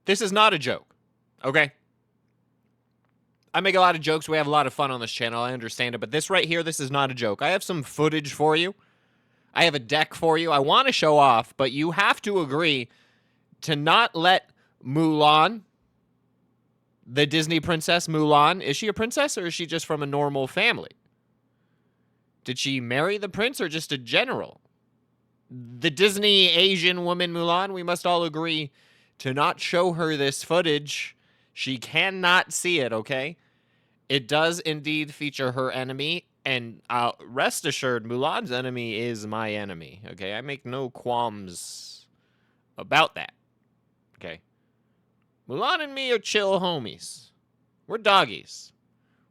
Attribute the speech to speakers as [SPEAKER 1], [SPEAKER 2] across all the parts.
[SPEAKER 1] This is not a joke, okay? I make a lot of jokes. We have a lot of fun on this channel. I understand it. But this right here, this is not a joke. I have some footage for you. I have a deck for you. I want to show off, but you have to agree to not let Mulan, the Disney princess Mulan, is she a princess or is she just from a normal family? Did she marry the prince or just a general? The Disney Asian woman Mulan, we must all agree to not show her this footage. She cannot see it, okay? It does indeed feature her enemy, and rest assured, Mulan's enemy is my enemy, okay? I make no qualms about that, okay? Mulan and me are chill homies. We're doggies.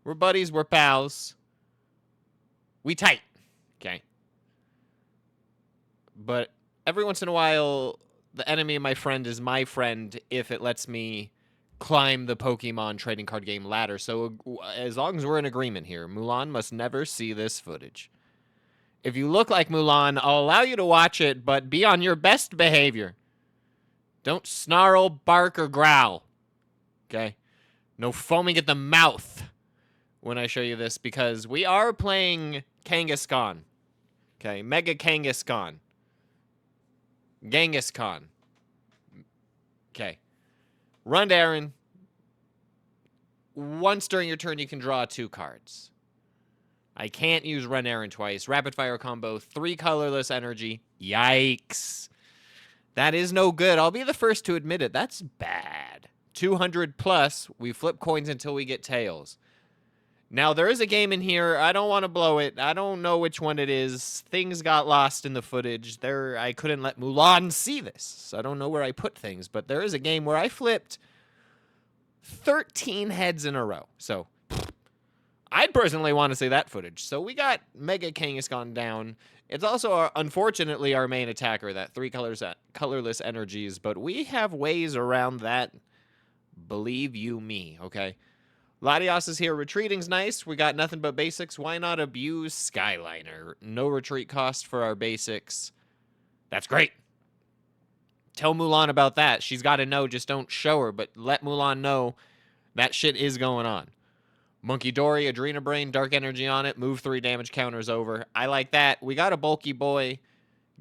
[SPEAKER 1] We're buddies, we're pals. We tight, okay? But every once in a while, the enemy of my friend is my friend if it lets me climb the Pokemon trading card game ladder. So as long as we're in agreement here, Mulan must never see this footage. If you look like Mulan, I'll allow you to watch it, but be on your best behavior. Don't snarl, bark, or growl. Okay? No foaming at the mouth when I show you this, because we are playing Kangaskhan. Okay? Mega Kangaskhan. Genghis Khan. Okay. Run, Darren. Once during your turn, you can draw 2 cards. I can't use Run Aaron twice. Rapid fire combo, 3 colorless energy. Yikes. That is no good. I'll be the first to admit it. That's bad. 200 plus. We flip coins until we get tails. Now, there is a game in here. I don't want to blow it. I don't know which one it is. Things got lost in the footage. I couldn't let Mulan see this. I don't know where I put things, but there is a game where I flipped 13 heads in a row. So, I'd personally want to see that footage. So, we got Mega Kangaskhan down. It's also, unfortunately, our main attacker, that 3 colorless energies, but we have ways around that. Believe you me, okay? Latios is here. Retreating's nice. We got nothing but basics. Why not abuse Skyliner? No retreat cost for our basics. That's great. Tell Mulan about that. She's got to know. Just don't show her, but let Mulan know that shit is going on. Monkey Dory, Adrena Brain, Dark Energy on it. Move 3 damage counters over. I like that. We got a bulky boy.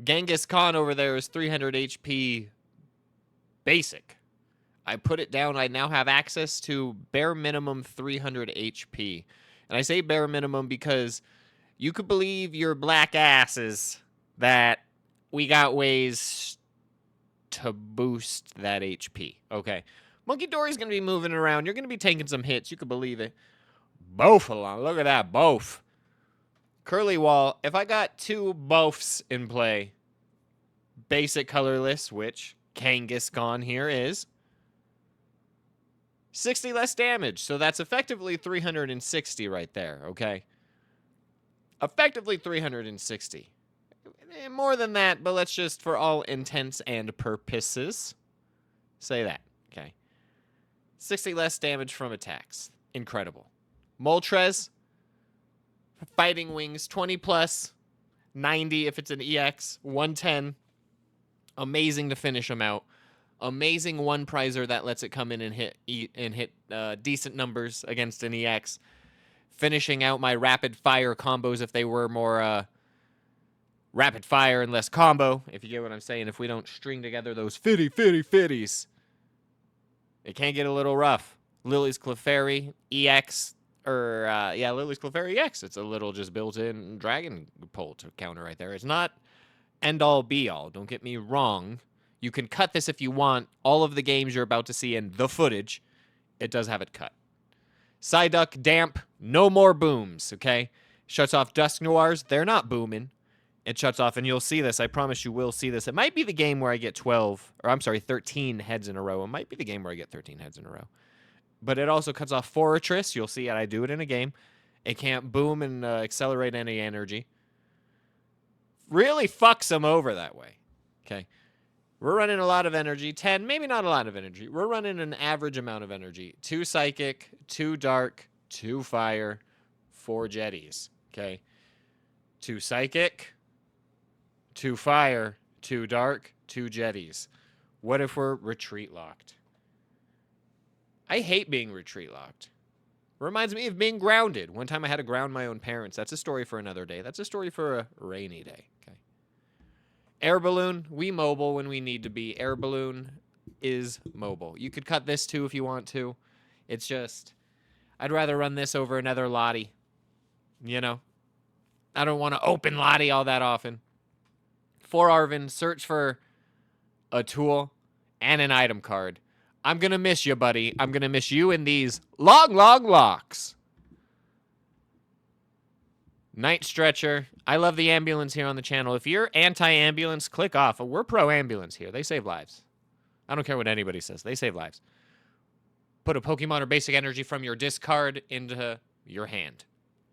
[SPEAKER 1] Genghis Khan over there is 300 HP basic. I put it down. I now have access to bare minimum 300 HP. And I say bare minimum because you could believe your black asses that we got ways to boost that HP. Okay. Monkey Dory's going to be moving around. You're going to be taking some hits. You could believe it. Both along. Look at that. Both. Curly Wall. If I got 2 boths in play, basic colorless, which Kangaskhan here is, 60 less damage. So that's effectively 360 right there, okay? Effectively 360. More than that, but let's just, for all intents and purposes, say that, okay? 60 less damage from attacks. Incredible. Moltres, Fighting Wings, 20 plus, 90 if it's an EX, 110. Amazing to finish them out. Amazing one prizer that lets it come in and hit decent numbers against an EX. Finishing out my rapid fire combos if they were more rapid fire and less combo, if you get what I'm saying. If we don't string together those fitties, it can get a little rough. Lily's Clefairy EX, Lily's Clefairy EX. It's a little just built-in Dragon Pull to counter right there. It's not end-all be-all. Don't get me wrong. You can cut this if you want. All of the games you're about to see in the footage, it does have it cut. Psyduck, Damp, no more booms, okay? Shuts off Dusk Noirs. They're not booming. It shuts off, and you'll see this. I promise you will see this. It might be the game where I get 13 heads in a row. It might be the game where I get 13 heads in a row. But it also cuts off Fortress. You'll see it. I do it in a game. It can't boom and accelerate any energy. Really fucks them over that way, okay? We're running a lot of energy. 10, maybe not a lot of energy. We're running an average amount of energy. 2 Psychic, 2 Dark, 2 Fire, 4 Jetties. Okay? 2 Psychic, 2 Fire, 2 Dark, 2 Jetties. What if we're retreat locked? I hate being retreat locked. Reminds me of being grounded. One time I had to ground my own parents. That's a story for another day. That's a story for a rainy day. Okay. Air balloon, we mobile when we need to be. Air balloon is mobile. You could cut this too if you want to. It's just, I'd rather run this over another Lottie. You know? I don't want to open Lottie all that often. For Arvin, search for a tool and an item card. I'm going to miss you, buddy. I'm going to miss you in these long locks. Night Stretcher. I love the ambulance here on the channel. If you're anti-ambulance, click off. We're pro-ambulance here. They save lives. I don't care what anybody says. They save lives. Put a Pokemon or basic energy from your discard into your hand.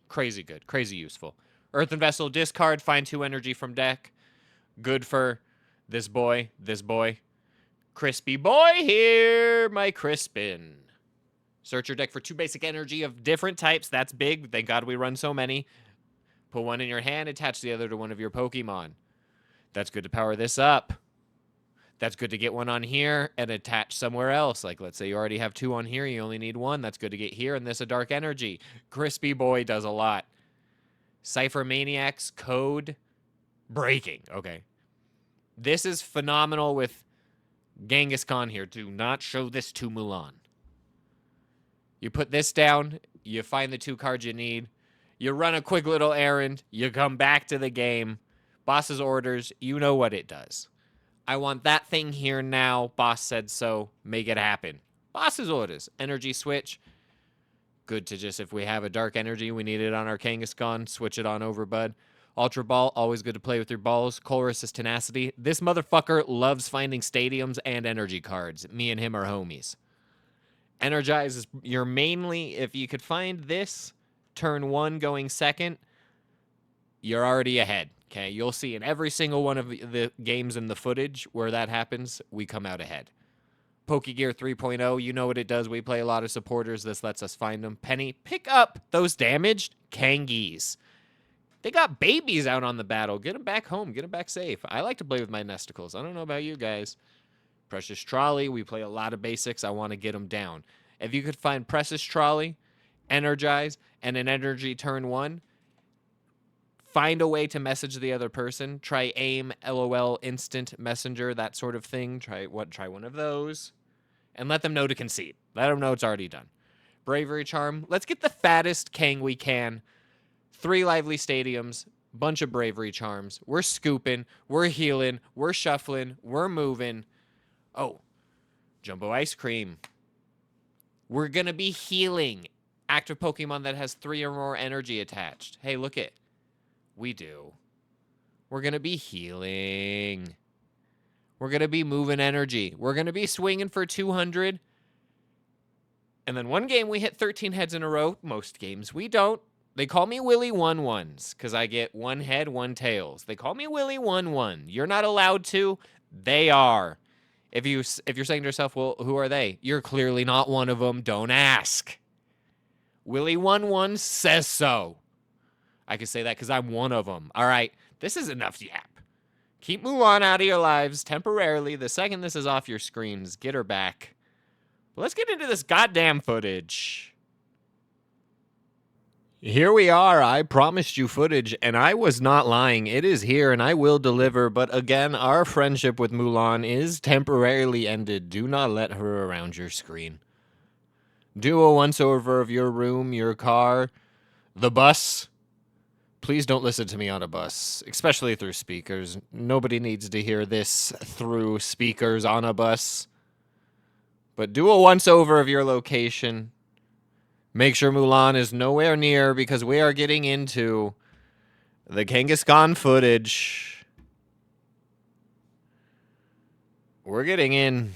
[SPEAKER 1] Crazy good. Crazy useful. Earthen Vessel, discard. Find 2 energy from deck. Good for this boy. This boy. Crispy boy here, my Crispin. Search your deck for 2 basic energy of different types. That's big. Thank God we run so many. Put 1 in your hand, attach the other to one of your Pokemon. That's good to power this up. That's good to get 1 on here and attach somewhere else. Like, let's say you already have 2 on here, you only need 1. That's good to get here, and this a dark energy. Crispy boy does a lot. Cypher Maniacs, code, breaking. Okay. This is phenomenal with Kangaskhan here. Do not show this to Mulan. You put this down. You find the 2 cards you need. You run a quick little errand. You come back to the game. Boss's orders. You know what it does. I want that thing here now. Boss said so. Make it happen. Boss's orders. Energy switch. Good to just, if we have a dark energy, we need it on our Kangaskhan. Switch it on over, bud. Ultra Ball, always good to play with your balls. Colress's Tenacity. This motherfucker loves finding stadiums and energy cards. Me and him are homies. Energize is your mainly, if you could find this, turn 1 going second, you're already ahead. Okay, you'll see in every single one of the games in the footage where that happens, we come out ahead. Pokegear 3.0, you know what it does. We play a lot of supporters. This lets us find them. Penny, pick up those damaged Kangies. They got babies out on the battle. Get them back home. Get them back safe. I like to play with my Nesticles. I don't know about you guys. Precious Trolley. We play a lot of basics. I want to get them down. If you could find Precious Trolley, Energize, and an energy turn 1, find a way to message the other person. Try AIM, LOL, Instant Messenger, that sort of thing. Try one of those. And let them know to concede. Let them know it's already done. Bravery Charm. Let's get the fattest Kang we can. 3 lively stadiums, bunch of bravery charms. We're scooping, we're healing, we're shuffling, we're moving. Oh, Jumbo Ice Cream. We're going to be healing. Active Pokemon that has 3 or more energy attached. Hey, look it. We do. We're going to be healing. We're going to be moving energy. We're going to be swinging for 200. And then one game we hit 13 heads in a row. Most games we don't. They call me Willy 1-1s because I get 1 head, 1 tails. They call me Willy 1-1. You're not allowed to. They are. If you're saying to yourself, well, who are they? You're clearly not one of them. Don't ask. Willy 1-1 says so. I can say that because I'm one of them. All right. This is enough yap. Keep Mulan out of your lives temporarily. The second this is off your screens, get her back. But let's get into this goddamn footage. Here we are. I promised you footage, and I was not lying. It is here, and I will deliver. But again, our friendship with Mulan is temporarily ended. Do not let her around your screen. Do a once-over of your room, your car, the bus. Please don't listen to me on a bus, especially through speakers. Nobody needs to hear this through speakers on a bus. But do a once-over of your location. Make sure Mulan is nowhere near because we are getting into the Kangaskhan footage. We're getting in.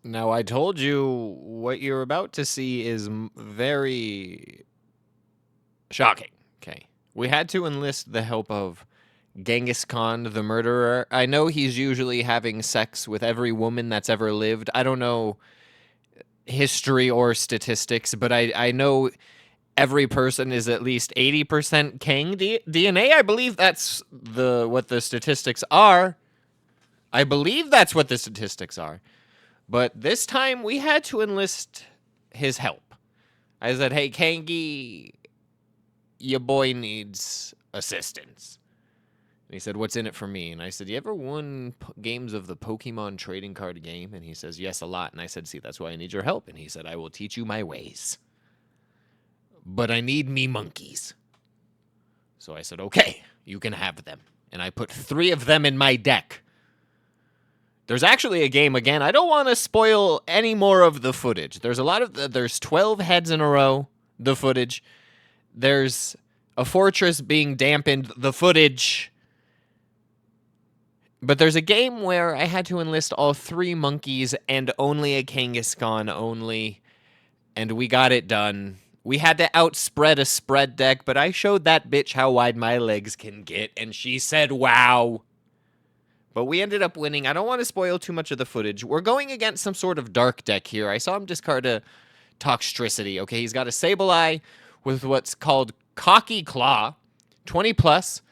[SPEAKER 1] Now, I told you what you're about to see is very shocking. Okay. We had to enlist the help of Kangaskhan, the murderer. I know he's usually having sex with every woman that's ever lived. I don't know history or statistics, but I know every person is at least 80% Kang DNA. I believe that's what the statistics are. I believe that's what the statistics are. But this time we had to enlist his help. I said, hey, Kangi, your boy needs assistance. And he said, what's in it for me? And I said, you ever won games of the Pokemon trading card game? And he says, yes, a lot. And I said, see, that's why I need your help. And he said, I will teach you my ways. But I need me monkeys. So I said, okay, you can have them. And I put 3 of them in my deck. There's actually a game again. I don't want to spoil any more of the footage. There's 12 heads in a row, the footage. There's a fortress being dampened, the footage. But there's a game where I had to enlist all 3 monkeys and only a Kangaskhan only. And we got it done. We had to outspread a spread deck, but I showed that bitch how wide my legs can get, and she said, wow. But we ended up winning. I don't want to spoil too much of the footage. We're going against some sort of dark deck here. I saw him discard a Toxtricity. Okay, he's got a Sableye with what's called Cocky Claw, 20 plus.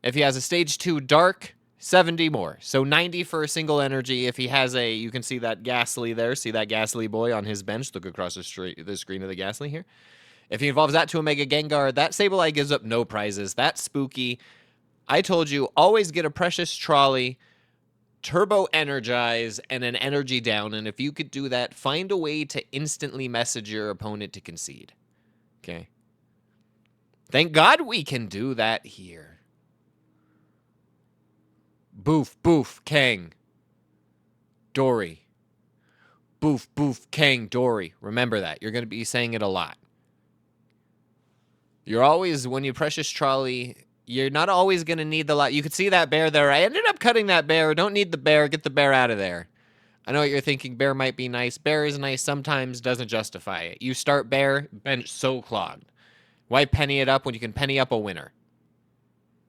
[SPEAKER 1] If he has a stage 2 dark, 70 more. So 90 for a single energy. If he has a, you can see that Ghastly there. See that Ghastly boy on his bench? Look across the screen of the Ghastly here. If he evolves that to a Mega Gengar, that Sableye gives up no prizes. That's spooky. I told you, always get a Precious Trolley, Turbo Energize, and an Energy Down. And if you could do that, find a way to instantly message your opponent to concede. Okay? Thank God we can do that here. Boof, boof, Kang. Dory. Boof, boof, Kang, Dory. Remember that. You're going to be saying it a lot. You're always, when you Precious Trolley, you're not always going to need the lot. You could see that bear there. I ended up cutting that bear. Don't need the bear. Get the bear out of there. I know what you're thinking. Bear might be nice. Bear is nice. Sometimes doesn't justify it. You start bear, bench so clogged. Why penny it up when you can penny up a winner?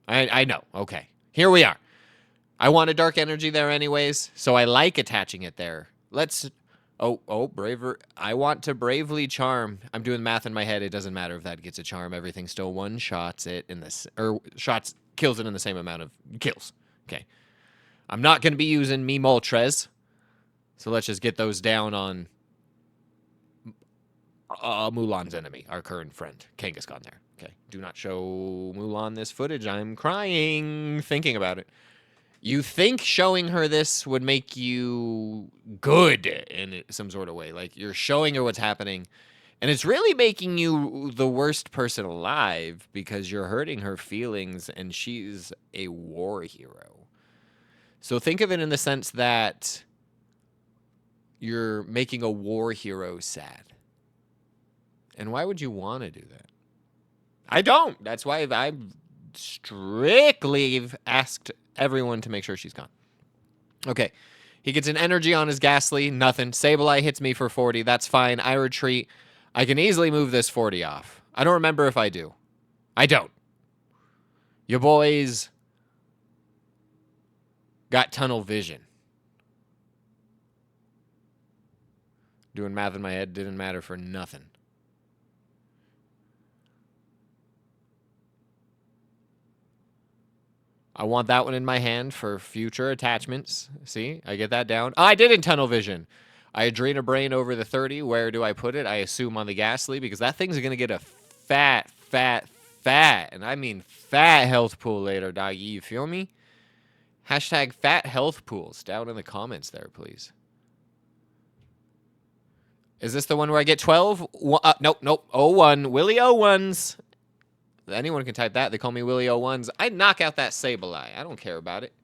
[SPEAKER 1] I know. Okay. Here we are. I want a dark energy there anyways, so I like attaching it there. Let's... Oh, braver. I want to bravely charm. I'm doing math in my head. It doesn't matter if that gets a charm. Everything still one-shots it in this... Or kills it in the same amount of kills. Okay. I'm not going to be using me Moltres. So let's just get those down on Mulan's enemy, our current friend, Kangaskhan there. Okay. Do not show Mulan this footage. I'm crying thinking about it. You think showing her this would make you good in some sort of way. Like, you're showing her what's happening. And it's really making you the worst person alive because you're hurting her feelings and she's a war hero. So think of it in the sense that you're making a war hero sad. And why would you want to do that? I don't. That's why I've strictly asked everyone to make sure she's gone. Okay. He gets an energy on his Ghastly. Nothing. Sableye hits me for 40. That's fine. I retreat. I can easily move this 40 off. I don't remember if I do. I don't. Your boys got tunnel vision. Doing math in my head didn't matter for nothing. I want that one in my hand for future attachments. See, I get that down. Oh, I did in tunnel vision. I drain a brain over the 30. Where do I put it? I assume on the Ghastly because that thing's going to get a fat, and I mean fat health pool later, doggy. You feel me? Hashtag fat health pools down in the comments there, please. Is this the one where I get 12? Nope. 01. Willie 01s. Anyone can type that. They call me Willie 01s. I knock out that Sableye. I don't care about it.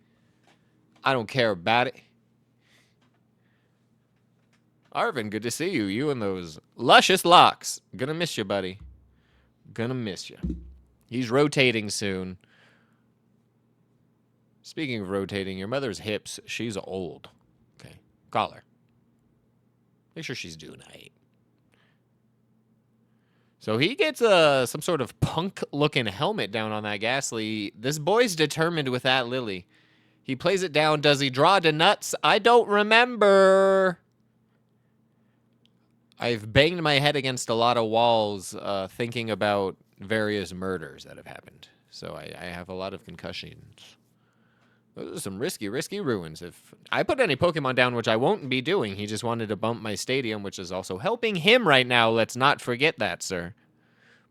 [SPEAKER 1] Arvin, good to see you. You and those luscious locks. Gonna miss you, buddy. Gonna miss you. He's rotating soon. Speaking of rotating, your mother's hips, she's old. Okay. Call her. Make sure she's doing all right. So he gets some sort of punk-looking helmet down on that Ghastly. This boy's determined with that Lily. He plays it down. Does he draw to nuts? I don't remember. I've banged my head against a lot of walls thinking about various murders that have happened. So I have a lot of concussions. Those are some risky ruins. If I put any Pokemon down, which I won't be doing, he just wanted to bump my stadium, which is also helping him right now. Let's not forget that, sir.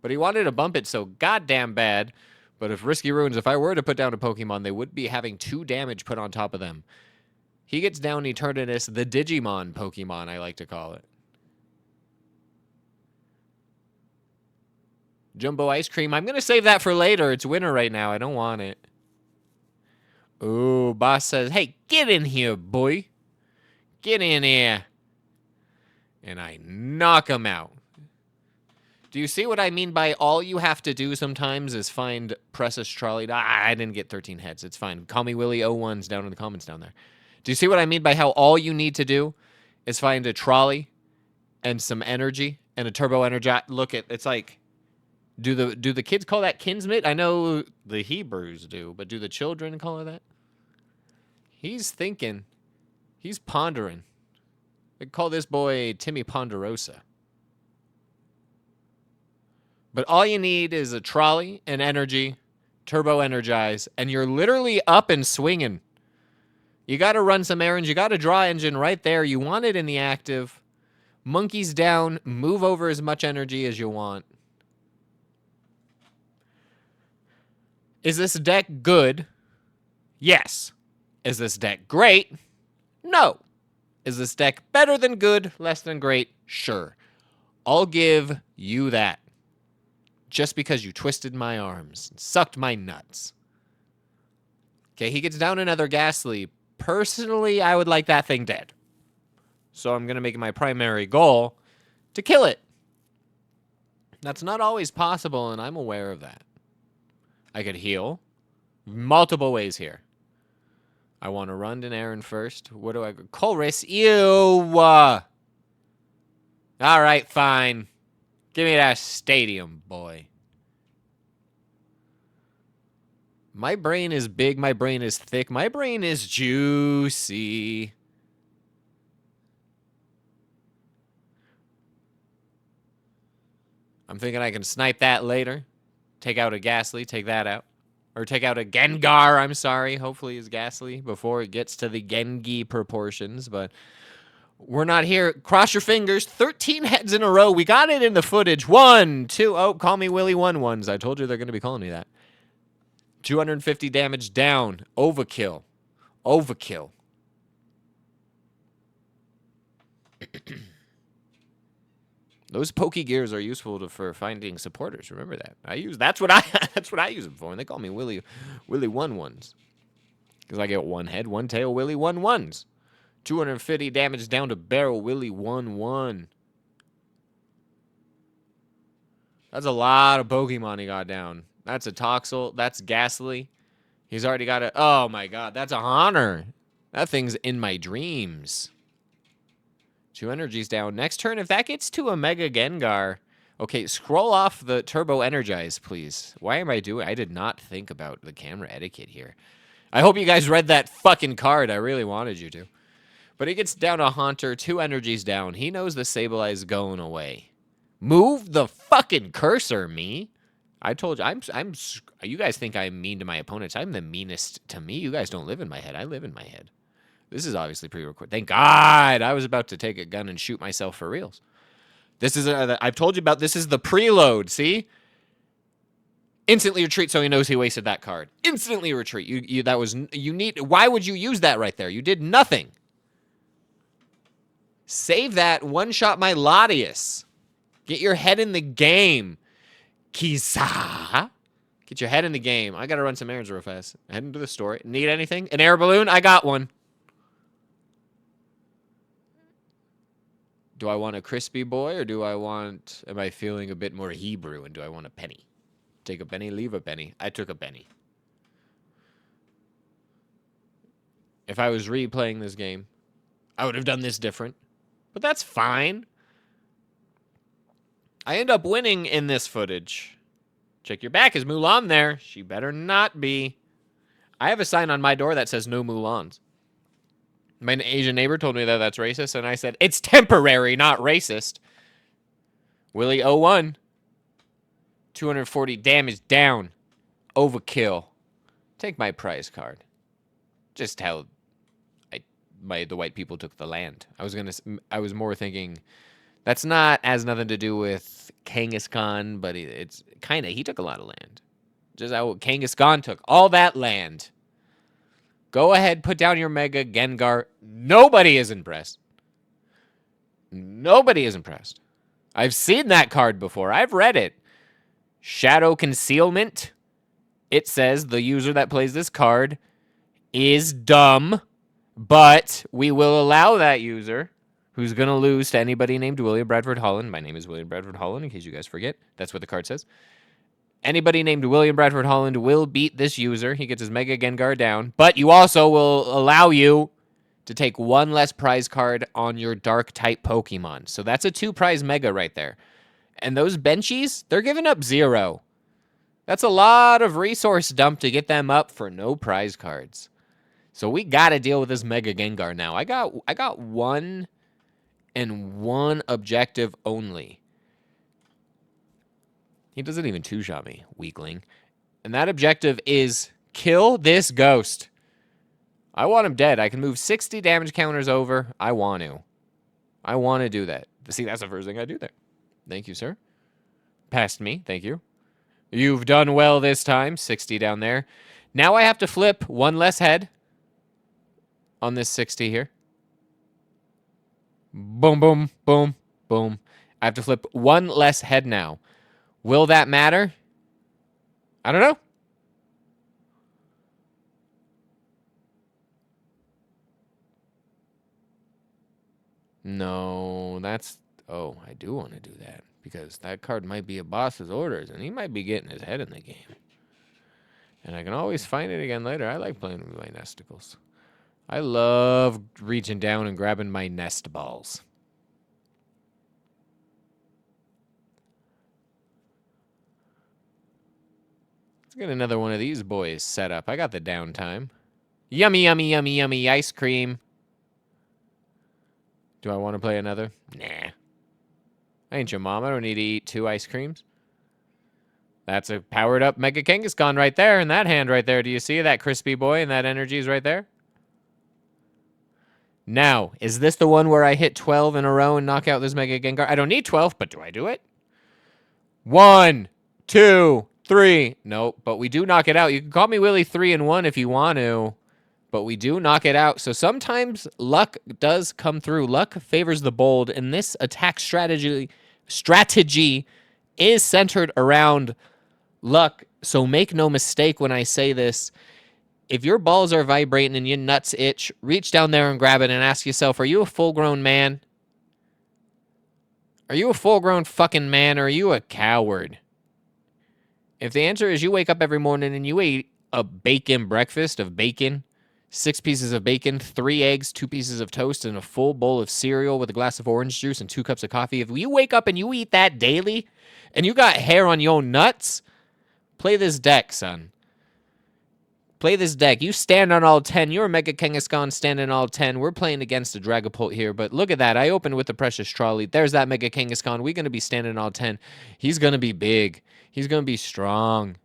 [SPEAKER 1] But he wanted to bump it so goddamn bad. But if risky ruins, if I were to put down a Pokemon, they would be having 2 damage put on top of them. He gets down Eternatus, the Digimon Pokemon, I like to call it. Jumbo Ice Cream. I'm going to save that for later. It's winter right now. I don't want it. Ooh, boss says, hey, get in here, boy. Get in here. And I knock him out. Do you see what I mean by all you have to do sometimes is find Precious Trolley? I didn't get 13 heads. It's fine. Call me Willie 01's down in the comments down there. Do you see what I mean by how all you need to do is find a trolley and some energy and a turbo energy? Look, it's like, do the kids call that Kinsmit? I know the Hebrews do, but do the children call it that? He's thinking. He's pondering. They call this boy Timmy Ponderosa. But all you need is a trolley, an energy, turbo energize, and you're literally up and swinging. You got to run some errands. You got a draw engine right there. You want it in the active. Monkeys down. Move over as much energy as you want. Is this deck good? Yes. Is this deck great? No. Is this deck better than good, less than great? Sure. I'll give you that. Just because you twisted my arms and sucked my nuts. Okay, he gets down another Ghastly. Personally, I would like that thing dead. So I'm going to make it my primary goal to kill it. That's not always possible, and I'm aware of that. I could heal multiple ways here. I want to run an errand first. What do I go? Colress. Ew. All right, fine. Give me that stadium, boy. My brain is big. My brain is thick. My brain is juicy. I'm thinking I can snipe that later. Take out a Ghastly. Take that out. Or take out a Gengar, I'm sorry. Hopefully it's Ghastly before it gets to the Gengi proportions. But we're not here. Cross your fingers. 13 heads in a row. We got it in the footage. 1, 2. Oh, call me Willie 11s. I told you they're going to be calling me that. 250 damage down. Overkill. Overkill. Those Pokegears are useful for finding supporters. Remember that. That's what I use them for. And they call me Willie 11s. Because I get 1 head, 1 tail, Willie 11s. 250 damage down to barrel, Willie 11. That's a lot of Pokemon he got down. That's a Toxel. That's Ghastly. He's already got a... Oh, my God. That's a Honor. That thing's in my dreams. 2 energies down. Next turn, if that gets to a Mega Gengar... Okay, scroll off the Turbo Energize, please. Why am I doing... I did not think about the camera etiquette here. I hope you guys read that fucking card. I really wanted you to. But he gets down a Haunter. 2 energies down. He knows the Sableye's going away. Move the fucking cursor, me. I told you, you guys think I'm mean to my opponents. I'm the meanest to me. You guys don't live in my head. I live in my head. This is obviously pre-recorded. Thank God. I was about to take a gun and shoot myself for reals. This is, I've told you about, this is the preload, see? Instantly retreat, so he knows he wasted that card. Instantly retreat. Why would you use that right there? You did nothing. Save that, one-shot my Latias. Get your head in the game. Kisa. Get your head in the game. I gotta run some errands real fast. Head into the store. Need anything? An air balloon? I got one. Do I want a crispy boy or do I want... Am I feeling a bit more Hebrew and do I want a penny? Take a penny, leave a penny. I took a penny. If I was replaying this game, I would have done this different. But that's fine. I end up winning in this footage. Check your back. Is Mulan there? She better not be. I have a sign on my door that says no Mulans. My Asian neighbor told me that that's racist, and I said, it's temporary, not racist. Willie 01. 240 damage down. Overkill. Take my prize card. Just how the white people took the land. I was more thinking that's not has nothing to do with Kangaskhan, but it's kind of he took a lot of land. Just how Kangaskhan took all that land. Go ahead, put down your Mega Gengar. Nobody is impressed. Nobody is impressed. I've seen that card before. I've read it. Shadow Concealment. It says the user that plays this card is dumb, but we will allow that user who's going to lose to anybody named William Bradford Holland. My name is William Bradford Holland, in case you guys forget. That's what the card says. Anybody named William Bradford Holland will beat this user. He gets his Mega Gengar down, but you also will allow you to take one less prize card on your Dark-type Pokemon. So that's a 2-prize Mega right there. And those benchies, they're giving up 0. That's a lot of resource dump to get them up for no prize cards. So we got to deal with this Mega Gengar now. I got one and one objective only. He doesn't even two-shot me, weakling. And that objective is kill this ghost. I want him dead. I can move 60 damage counters over. I want to. I want to do that. See, that's the first thing I do there. Thank you, sir. Past me. Thank you. You've done well this time. 60 down there. Now I have to flip one less head on this 60 here. Boom, boom, boom, boom. I have to flip one less head now. Will that matter? I don't know. No, that's... Oh, I do want to do that. Because that card might be a boss's orders, and he might be getting his head in the game. And I can always find it again later. I like playing with my nesticles. I love reaching down and grabbing my nest balls. Let's get another one of these boys set up. I got the downtime. Yummy, yummy, yummy, yummy ice cream. Do I want to play another? Nah. I ain't your mom. I don't need to eat 2 ice creams. That's a powered up Mega Kangaskhan right there in that hand right there. Do you see that crispy boy and that energy is right there? Now, is this the one where I hit 12 in a row and knock out this Mega Gengar? I don't need 12, but do I do it? 1, 2, 3. Nope, but we do knock it out. You can call me Willie 3-1 if you want to, but we do knock it out. So sometimes luck does come through. Luck favors the bold, and this attack strategy is centered around luck. So make no mistake when I say this. If your balls are vibrating and your nuts itch, reach down there and grab it and ask yourself, are you a full-grown man? Are you a full-grown fucking man, or are you a coward? If the answer is you wake up every morning and you eat a bacon breakfast of bacon, 6 pieces of bacon, 3 eggs, 2 pieces of toast, and a full bowl of cereal with a glass of orange juice and 2 cups of coffee, if you wake up and you eat that daily and you got hair on your nuts, play this deck, son. Play this deck. You stand on all 10. You're a Mega Kangaskhan standing all 10. We're playing against a Dragapult here, but look at that. I opened with the Precious Trolley. There's that Mega Kangaskhan. We're going to be standing all 10. He's going to be big. He's going to be strong.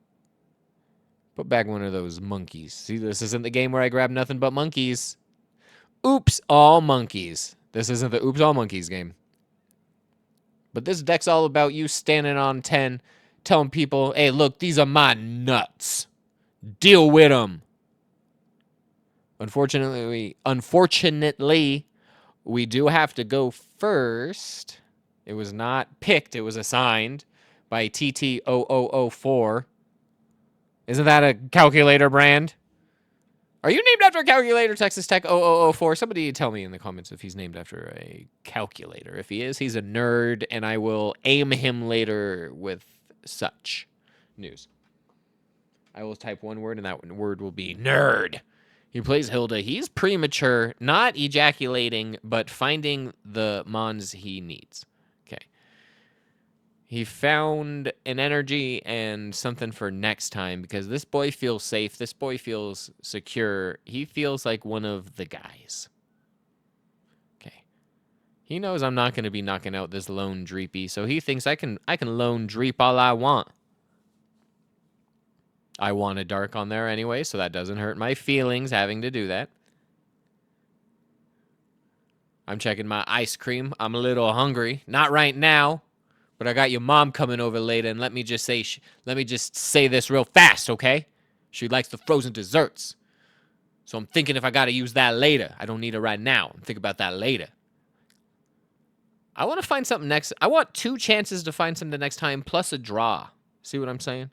[SPEAKER 1] Put back one of those monkeys. See, this isn't the game where I grab nothing but monkeys. Oops, all monkeys. This isn't the oops, all monkeys game. But this deck's all about you standing on 10, telling people, hey, look, these are my nuts. Deal with them. Unfortunately, we do have to go first. It was not picked. It was assigned by TT0004. Isn't that a calculator brand? Are you named after a calculator, Texas Tech 0004? Somebody tell me in the comments if he's named after a calculator. If he is, he's a nerd, and I will aim him later with such news. I will type one word, and that word will be nerd. He plays Hilda. He's premature, not ejaculating, but finding the mons he needs. Okay. He found an energy and something for next time, because this boy feels safe. This boy feels secure. He feels like one of the guys. Okay. He knows I'm not going to be knocking out this lone Dreepy, so he thinks I can lone Dreep all I want. I want a dark on there anyway, so that doesn't hurt my feelings having to do that. I'm checking my ice cream. I'm a little hungry. Not right now, but I got your mom coming over later, and let me just say this real fast, okay? She likes the frozen desserts. So I'm thinking if I got to use that later. I don't need it right now. I'm thinking about that later. I want to find something next. I want 2 chances to find something next time, plus a draw. See what I'm saying?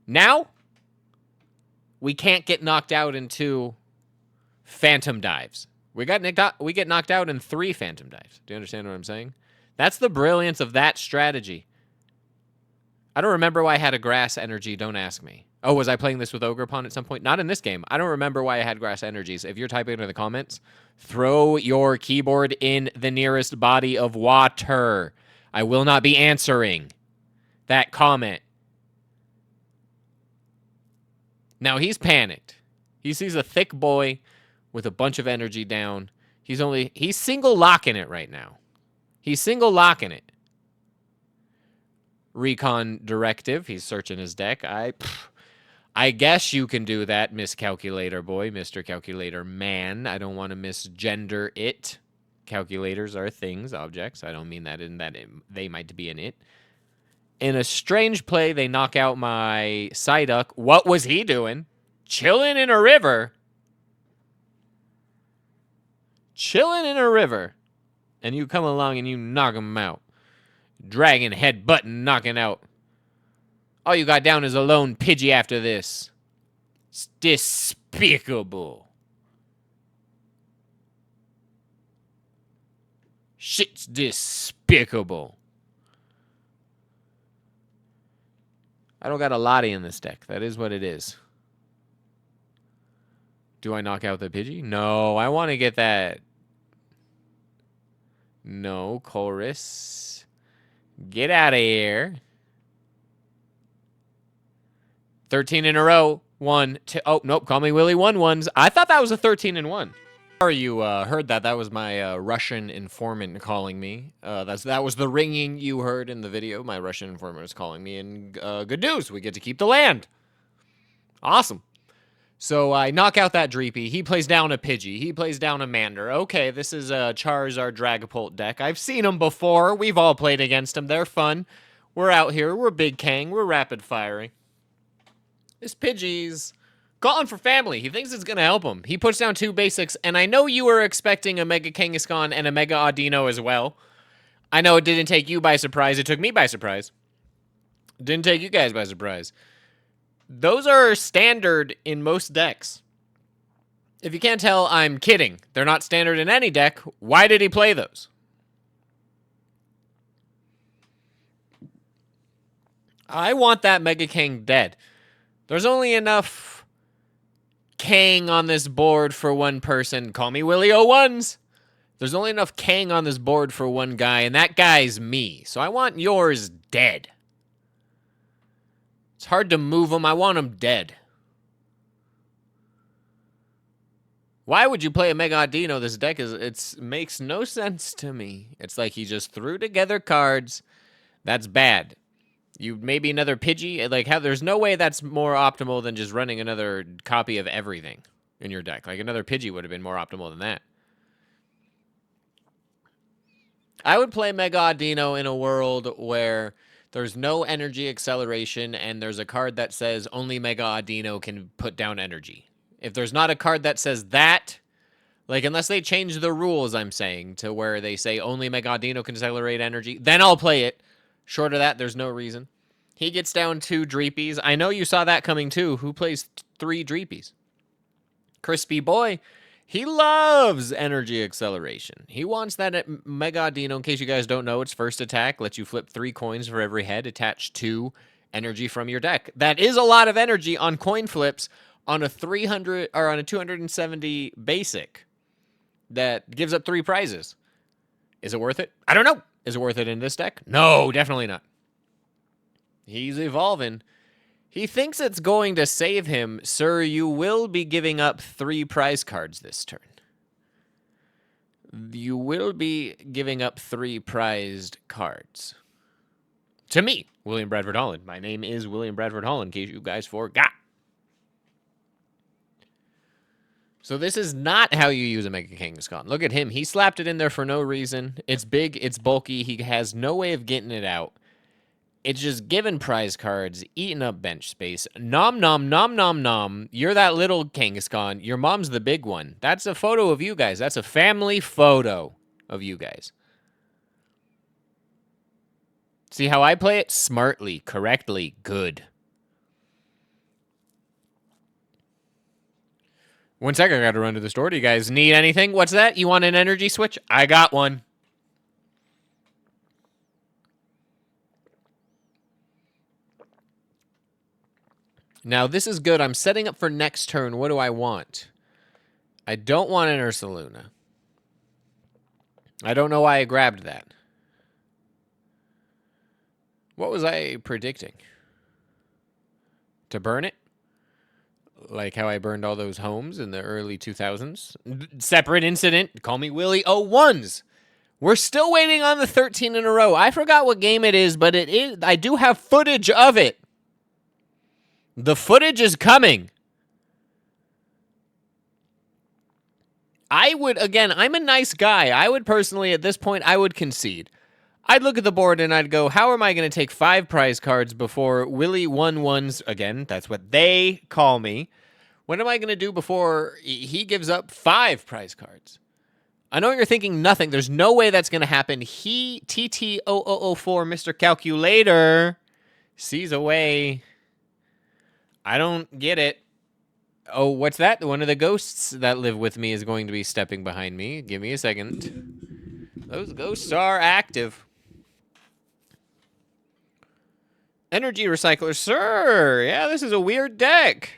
[SPEAKER 1] Now, we can't get knocked out in 2 phantom dives. We get knocked out in 3 phantom dives. Do you understand what I'm saying? That's the brilliance of that strategy. I don't remember why I had a grass energy. Don't ask me. Oh, was I playing this with Ogre Pawn at some point? Not in this game. I don't remember why I had grass energies. If you're typing it in the comments, throw your keyboard in the nearest body of water. I will not be answering that comment. Now, he's panicked. He sees a thick boy with a bunch of energy down. He's single locking it right now. He's single locking it. Recon directive. He's searching his deck. I guess you can do that, Miss Calculator Boy, Mr. Calculator Man. I don't want to misgender it. Calculators are things, objects. I don't mean that in that they might be an it. In a strange play, they knock out my Psyduck. What was he doing? Chilling in a river. Chilling in a river. And you come along and you knock him out. Dragon head button knocking out. All you got down is a lone Pidgey after this. It's despicable. Shit's despicable. I don't got a Lottie in this deck. That is what it is. Do I knock out the Pidgey? No, I want to get that. No, Chorus. Get out of here. 13 in a row. 1, 2. Oh, nope. Call me Willie 1-1s. I thought that was a 13-1. Or you heard that. That was my Russian informant calling me. That was the ringing you heard in the video. My Russian informant was calling me. And good news. We get to keep the land. Awesome. So I knock out that Dreepy. He plays down a Pidgey. He plays down a Mander. Okay, this is a Charizard Dragapult deck. I've seen them before. We've all played against them. They're fun. We're out here. We're Big Kang. We're rapid firing. This Pidgey's calling for family. He thinks it's going to help him. He puts down 2 basics, and I know you were expecting a Mega Kangaskhan and a Mega Audino as well. I know it didn't take you by surprise. It took me by surprise. It didn't take you guys by surprise. Those are standard in most decks. If you can't tell, I'm kidding. They're not standard in any deck. Why did he play those? I want that Mega Kang dead. There's only enough Kang on this board for one person. Call me Willie 01s. There's only enough Kang on this board for one guy, and that guy's me. So I want yours dead. It's hard to move him. I want him dead. Why would you play a Mega Audino? This deck makes no sense to me. It's like he just threw together cards. That's bad. Maybe another Pidgey. Like, there's no way that's more optimal than just running another copy of everything in your deck. Like, another Pidgey would have been more optimal than that. I would play Mega Audino in a world where there's no energy acceleration and there's a card that says only Mega Audino can put down energy. If there's not a card that says that, like, unless they change the rules, I'm saying, to where they say only Mega Audino can accelerate energy, then I'll play it. Short of that, there's no reason. He gets down 2 Dreepies. I know you saw that coming too. Who plays 3 Dreepies? Crispy Boy. He loves energy acceleration. He wants that Mega Audino. In case you guys don't know, its first attack lets you flip 3 coins for every head attached to energy from your deck. That is a lot of energy on coin flips on a 300 or on a 270 basic that gives up 3 prizes. Is it worth it? I don't know. Is it worth it in this deck? No, definitely not. He's evolving. He thinks it's going to save him. Sir, you will be giving up 3 prize cards this turn. You will be giving up 3 prized cards. To me, William Bradford Holland. My name is William Bradford Holland, in case you guys forgot. So this is not how you use a Mega Kangaskhan. Look at him. He slapped it in there for no reason. It's big. It's bulky. He has no way of getting it out. It's just giving prize cards, eating up bench space. Nom, nom, nom, nom, nom. You're that little Kangaskhan. Your mom's the big one. That's a photo of you guys. That's a family photo of you guys. See how I play it? Smartly, correctly, good. One second, I gotta run to the store. Do you guys need anything? What's that? You want an energy switch? I got one. Now, this is good. I'm setting up for next turn. What do I want? I don't want an Ursaluna. I don't know why I grabbed that. What was I predicting? To burn it? Like how I burned all those homes in the early 2000s? Separate incident. Call me Willie. Oh, ones. We're still waiting on the 13 in a row. I forgot what game it is, but it is. I do have footage of it. The footage is coming. I would, again, I'm a nice guy. I would personally, at this point, I would concede. I'd look at the board and I'd go, how am I going to take 5 prize cards before Willie won ones? Again, that's what they call me. What am I going to do before he gives up 5 prize cards? I know you're thinking nothing. There's no way that's going to happen. He, TT0004, Mr. Calculator, sees a way. I don't get it. Oh, what's that? One of the ghosts that live with me is going to be stepping behind me. Give me a second. Those ghosts are active. Energy recycler, sir. Yeah, this is a weird deck.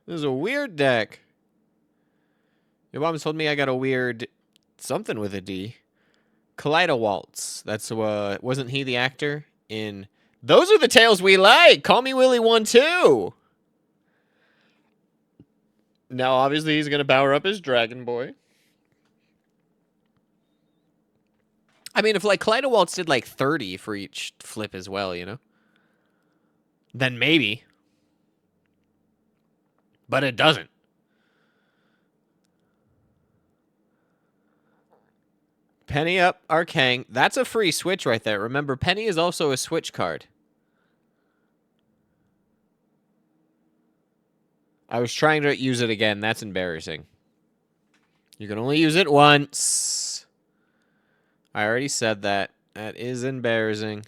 [SPEAKER 1] This is a weird deck. Your mom's told me I got a weird something with a D. Kaleido Waltz. That's wasn't he the actor in Those Are the Tales We Like? Call Me Willie 1-2. Now, obviously, he's going to power up his Dragon Boy. I mean, if, like, Kaleido Waltz did, like, 30 for each flip as well, you know? Then maybe. But it doesn't. Penny up, Arcang. That's a free switch right there. Remember, Penny is also a switch card. I was trying to use it again. That's embarrassing. You can only use it once. I already said that. That is embarrassing.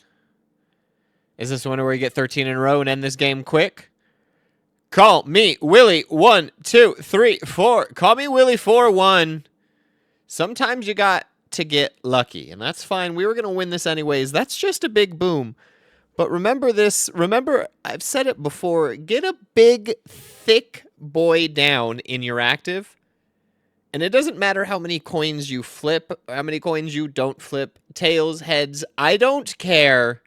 [SPEAKER 1] Is this one where you get 13 in a row and end this game quick? Call me Willie 1, 2, 3, 4. Call me Willie 4-1. Sometimes you got to get lucky, and that's fine. We were going to win this anyways. That's just a big boom. But remember this. Remember, I've said it before. Get a big, thick boy down in your active. And it doesn't matter how many coins you flip, how many coins you don't flip. Tails, heads, I don't care.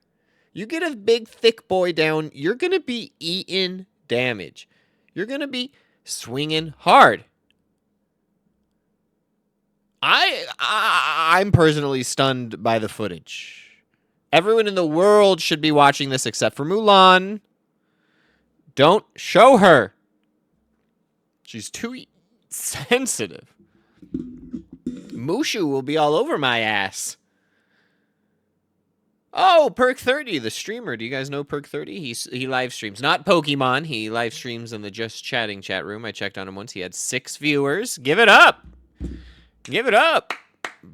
[SPEAKER 1] You get a big, thick boy down, you're going to be eating damage. You're going to be swinging hard. I'm personally stunned by the footage. Everyone in the world should be watching this except for Mulan. Don't show her. She's too sensitive. Mushu will be all over my ass. Oh, Perk 30, the streamer. Do you guys know Perk 30? He live streams. Not Pokemon. He live streams in the Just Chatting chat room. I checked on him once. He had 6 viewers. Give it up. Give it up.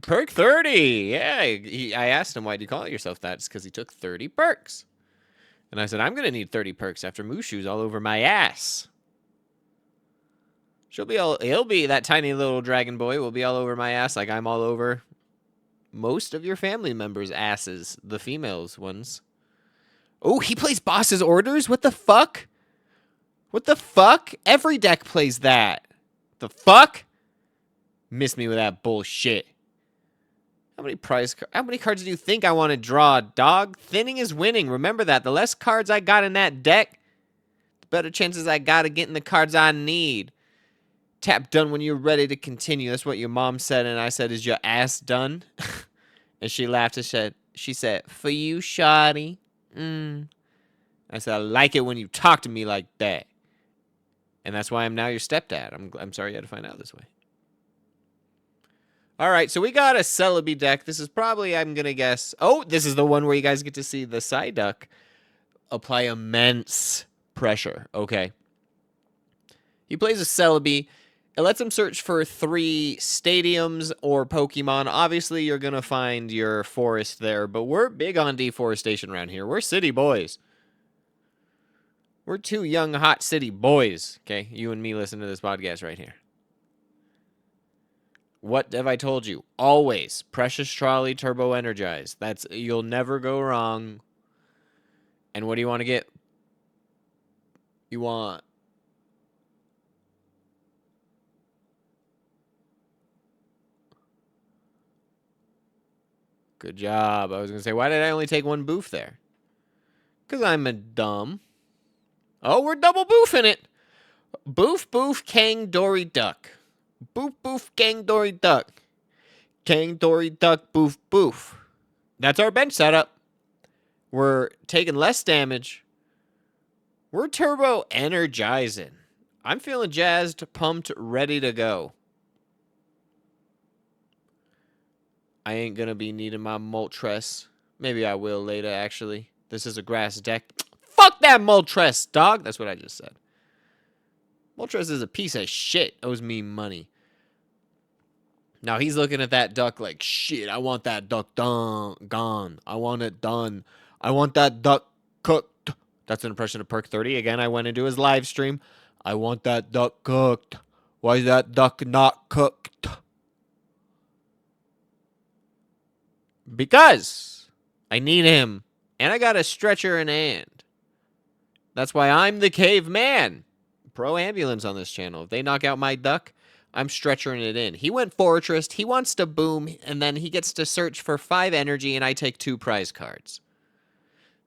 [SPEAKER 1] Perk 30. Yeah, I asked him, why do you call it yourself that? It's because he took 30 perks. And I said, I'm going to need 30 perks after Mushu's all over my ass. He'll be, that tiny little dragon boy will be all over my ass like I'm all over most of your family members' asses, the females ones. Oh, he plays Boss's Orders? What the fuck? What the fuck? Every deck plays that. The fuck? Miss me with that bullshit. How many cards do you think I want to draw, dog? Thinning is winning. Remember that. The less cards I got in that deck, the better chances I got of getting the cards I need. Tap done when you're ready to continue. That's what your mom said, and I said, is your ass done? And she laughed and said, for you, shawty. I said, I like it when you talk to me like that. And that's why I'm now your stepdad. I'm sorry you had to find out this way. All right, so we got a Celebi deck. This is probably, I'm going to guess... Oh, this is the one where you guys get to see the Psyduck apply immense pressure. Okay. He plays a Celebi. It lets him search for 3 stadiums or Pokemon. Obviously, you're going to find your forest there, but we're big on deforestation around here. We're city boys. We're 2 young, hot city boys. Okay, you and me listen to this podcast right here. What have I told you? Always Precious Trolley Turbo Energized. You'll never go wrong. And what do you want to get? You want good job. I was going to say, why did I only take 1 boof there? Because I'm a dumb. Oh, we're double boofing it. Boof, boof, Kang, Dory, Duck. Boof, boof, Kang, Dory, Duck. Kang, Dory, Duck, boof, boof. That's our bench setup. We're taking less damage. We're turbo energizing. I'm feeling jazzed, pumped, ready to go. I ain't going to be needing my Moltres. Maybe I will later, actually. This is a grass deck. Fuck that Moltres, dog. That's what I just said. Moltres is a piece of shit. Owes me money. Now he's looking at that duck like, shit, I want that duck gone. I want it done. I want that duck cooked. That's an impression of Perk 30. Again, I went into his live stream. I want that duck cooked. Why is that duck not cooked? Because I need him. And I got a stretcher in hand. That's why I'm the caveman. Pro ambulance on this channel. If they knock out my duck, I'm stretchering it in. He went Fortress. He wants to boom, and then he gets to search for 5 energy, and I take 2 prize cards.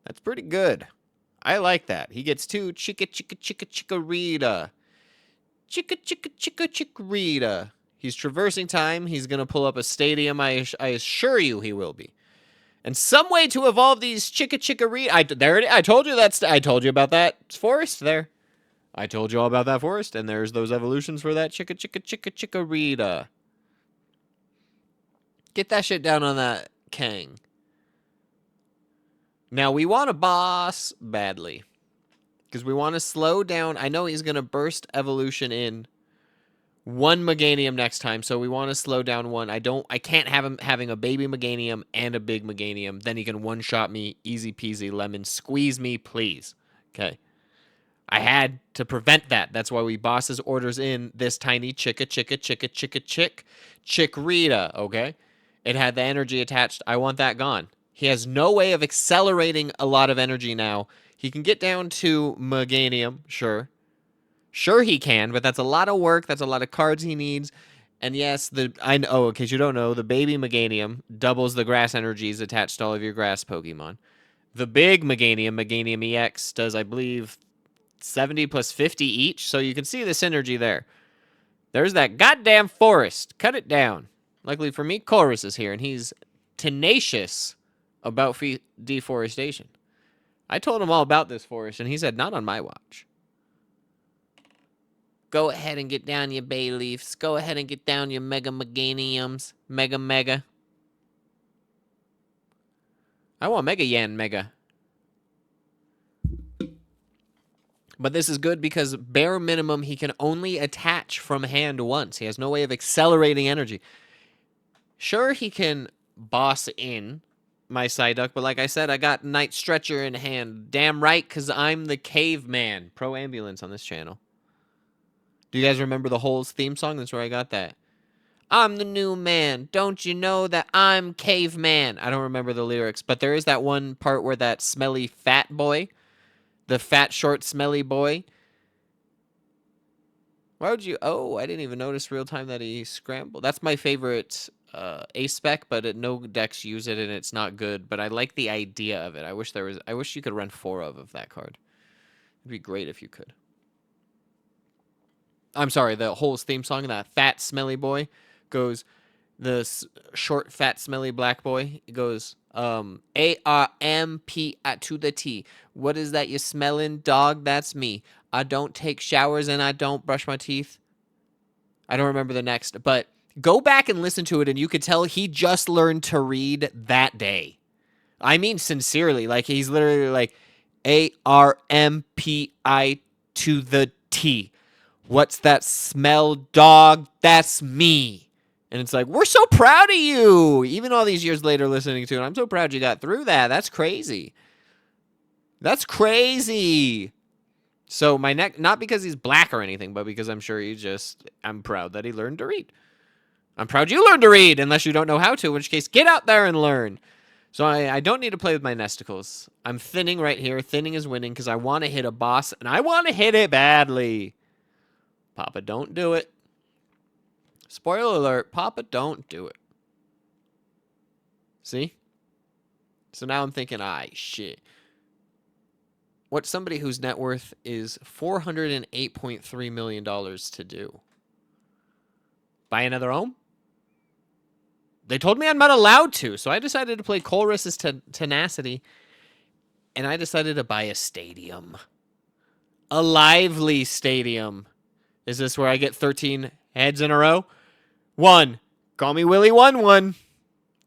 [SPEAKER 1] That's pretty good. I like that. He gets 2 Chikorita. Chikorita. He's traversing time. He's going to pull up a stadium. I assure you he will be. And some way to evolve these Chikorita. I told you I told you about that forest there. I told you all about that forest, and there's those evolutions for that Chikorita. Get that shit down on that Kang. Now, we want a boss badly. Because we want to slow down. I know he's going to burst evolution in 1 Meganium next time, so we want to slow down 1. I can't have him having a baby Meganium and a big Meganium. Then he can one-shot me, easy peasy, lemon squeeze me, please. Okay. I had to prevent that. That's why we boss his orders in this tiny Chikorita, okay? It had the energy attached. I want that gone. He has no way of accelerating a lot of energy now. He can get down to Meganium, sure. Sure he can, but that's a lot of work. That's a lot of cards he needs. And yes, in case you don't know, the baby Meganium doubles the grass energies attached to all of your grass Pokemon. The big Meganium EX, does, I believe, 70 plus 50 each, so you can see the synergy there. There's that goddamn forest. Cut it down. Luckily for me, Chorus is here, and he's tenacious about deforestation. I told him all about this forest, and he said, not on my watch. Go ahead and get down your bay leaves. Go ahead and get down your Mega Meganiums. Mega. I want Mega Yan Mega. But this is good because bare minimum, he can only attach from hand once. He has no way of accelerating energy. Sure, he can boss in my Psyduck, but like I said, I got Night Stretcher in hand. Damn right, because I'm the caveman. Pro ambulance on this channel. Do you guys remember the Holes theme song? That's where I got that. I'm the new man. Don't you know that I'm caveman? I don't remember the lyrics, but there is that one part where that smelly fat boy, the fat, short, smelly boy. Why would you... Oh, I didn't even notice real time that he scrambled. That's my favorite A-spec, but no decks use it, and it's not good. But I like the idea of it. I wish you could run 4 of that card. It'd be great if you could. I'm sorry, the Holes theme song, that fat, smelly boy goes... The short, fat, smelly black boy goes... ARMP to the T. What is that you smelling, dog? That's me. I don't take showers and I don't brush my teeth. I don't remember the next, but go back and listen to it and you could tell he just learned to read that day. I mean, sincerely, like he's literally like ARMPI to the T. What's that smell, dog? That's me. And it's like, we're so proud of you. Even all these years later listening to it, I'm so proud you got through that. That's crazy. That's crazy. So my neck, not because he's black or anything, but because I'm sure I'm proud that he learned to read. I'm proud you learned to read, unless you don't know how to, in which case, get out there and learn. So I don't need to play with my nesticles. I'm thinning right here. Thinning is winning because I want to hit a boss, and I want to hit it badly. Papa, don't do it. Spoiler alert, Papa, don't do it. See? So now I'm thinking, shit. What somebody whose net worth is $408.3 million to do? Buy another home? They told me I'm not allowed to, so I decided to play Colress's tenacity, and I decided to buy a stadium. A lively stadium. Is this where I get 13 heads in a row? 1. Call me Willie 1-1.